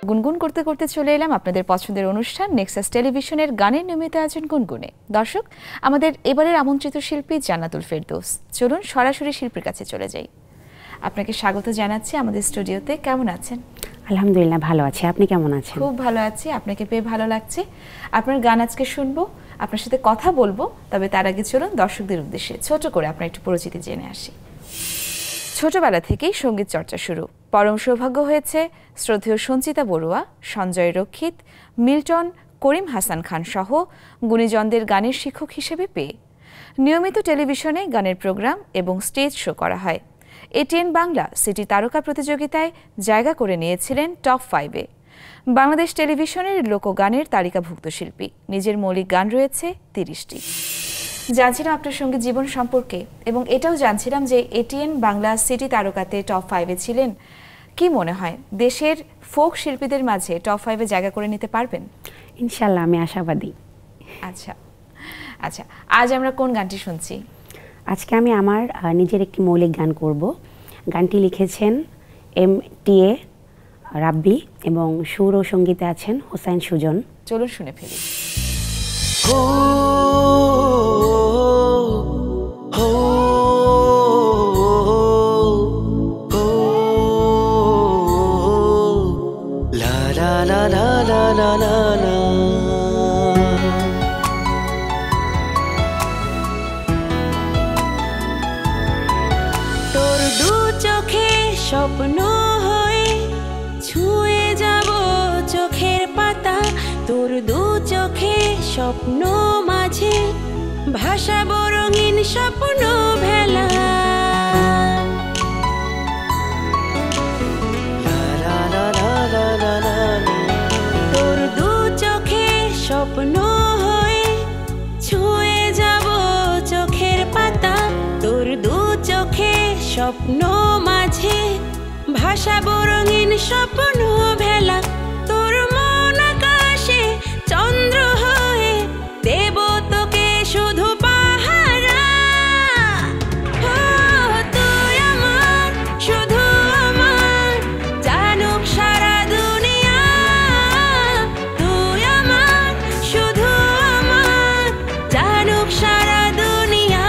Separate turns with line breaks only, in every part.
গুনগুন করতে করতে চলে এলাম আপনাদের পছন্দের অনুষ্ঠান নেক্সাস টেলিভিশনের গানের নিয়মিত আয়োজন গুনগুনে। দর্শক, আমাদের এবারের আমন্ত্রিত শিল্পী জান্নাতুল ফেরদৌস। চলুন সরাসরি শিল্পীর কাছে চলে যাই। আপনাকে স্বাগত জানাচ্ছি আমাদের স্টুডিওতে। কেমন আছেন?
আলহামদুলিল্লাহ ভালো আছি। আপনি কেমন আছেন?
খুব ভালো আছি, আপনাকে পেয়ে ভালো লাগছে। আপনার গান আজকে শুনবো, আপনার সাথে কথা বলবো, তবে তার আগে চলুন দর্শকদের উদ্দেশ্যে ছোট করে আপনার একটু পরিচিতি জেনে আসি। ছোটবেলা থেকেই সঙ্গীত চর্চা শুরু। পরম সৌভাগ্য হয়েছে শ্রদ্ধেয় সঞ্চিতা বড়ুয়া, সঞ্জয় রক্ষিত, মিল্টন, করিম হাসান খান সহ গুণীজনদের গানের শিক্ষক হিসেবে পেয়ে। নিয়মিত টেলিভিশনে গানের প্রোগ্রাম এবং স্টেজ শো করা হয়। এটিএন বাংলা সিটি তারকা প্রতিযোগিতায় জায়গা করে নিয়েছিলেন টপ 5-এ। বাংলাদেশ টেলিভিশনের লোকগানের তালিকাভুক্ত শিল্পী। নিজের মৌলিক গান রয়েছে 30টি। জানছিলাম আপনার সঙ্গে জীবন সম্পর্কে এবং এটাও জানছিলাম যে এটিএন বাংলা সিটি তারকাতে টপ 5-এ ছিলেন। কি মনে হয় দেশের ফোক শিল্পীদের মাঝে টপ 5-এ জায়গা করে নিতে পারবেন?
ইনশাআল্লাহ, আমি আশাবাদী।
আচ্ছা আচ্ছা, আজ আমরা কোন গানটি শুনছি?
আজকে আমি আমার নিজের একটি মৌলিক গান করব। গানটি লিখেছেন MTA রাব্বি এবং সুর ও সঙ্গীতে আছেন হোসাইন সুজন।
চলুন শুনে ফেলি।
তোর দু চোখে স্বপ্ন হয়ে ছুঁয়ে যাব চোখের পাতা, তোর দু চোখে স্বপ্ন মাঝে ভাসাবো রঙিন স্বপ্ন ভেলা। তোর দু চোখে স্বপ্ন হয়ে ছুঁয়ে যাব চোখের পাতা, তোর দু চোখে স্বপ্ন মাঝে ভাসাবো রঙিন স্বপ্ন ভেলা। তোর মন আকাশে চন্দ্র হয়ে দেব তোকে শুধু পাহারা। তুই আমার, শুধু আমার, জানুক সারা দুনিয়া। তুই আমার, শুধু আমার, জানুক সারা দুনিয়া।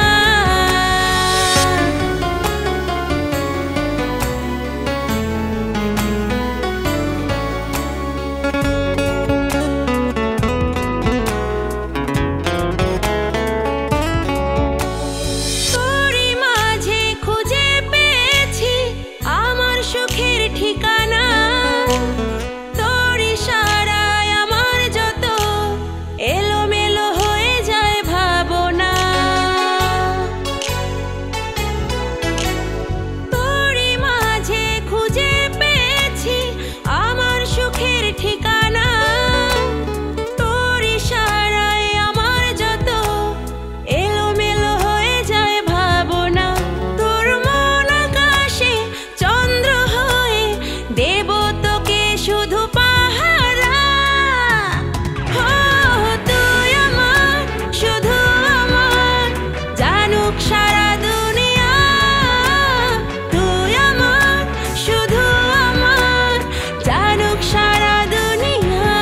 তোরই মাঝে খুঁজে পেয়েছি আমার সুখের ঠিকানা। তোরই ইশারায় আমার যত এলোমেলো হয়ে যায় ভাবনা। তোরই মাঝে খুঁজে পেয়েছি আমার সুখের ঠিকানা। তোর ইশারায় আমার যত এলোমেলো হয়ে যায় ভাবনা। তোর মন আকাশে চন্দ্র হয়ে দেব তোকে শুধু পাহারা। তুই আমার, শুধু আমার, জানুক সারা দুনিয়া। তুই আমার, শুধু আমার, জানুক সারা দুনিয়া।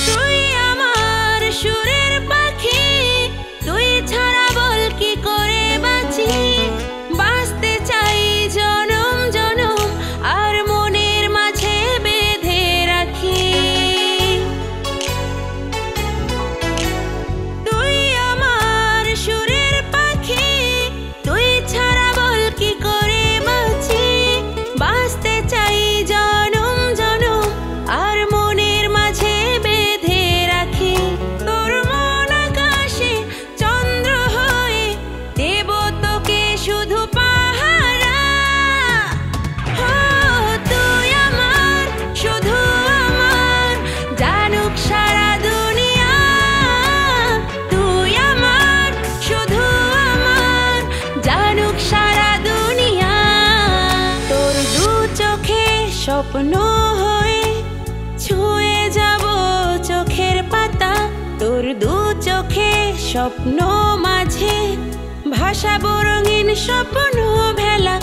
তুই আমার সুরের পাখি, তুই ছাড়া বল কি করে বাঁচি। বাঁচতে চাই জনম জনম আর মনের মাঝে বেঁধে রাখি। তুই আমার সুরের পাখি, তুই ছাড়া বল কি করে বাঁচি। বাঁচতে চাই জনম জনম আর মনের মাঝে বেঁধে রাখি। তোর মন আকাশে চন্দ্র হয়ে দেব তোকে শুধু পাহারা। তুই আমার, শুধু আমার, জানুক সারা দুনিয়া। তুই আমার, শুধু আমার, জানুক সারা দুনিয়া। তোর দু চোখে স্বপ্ন হয়ে ছুঁয়ে স্বপ্ন মাঝে ভাষাবো রঙিন স্বপ্ন ভেলা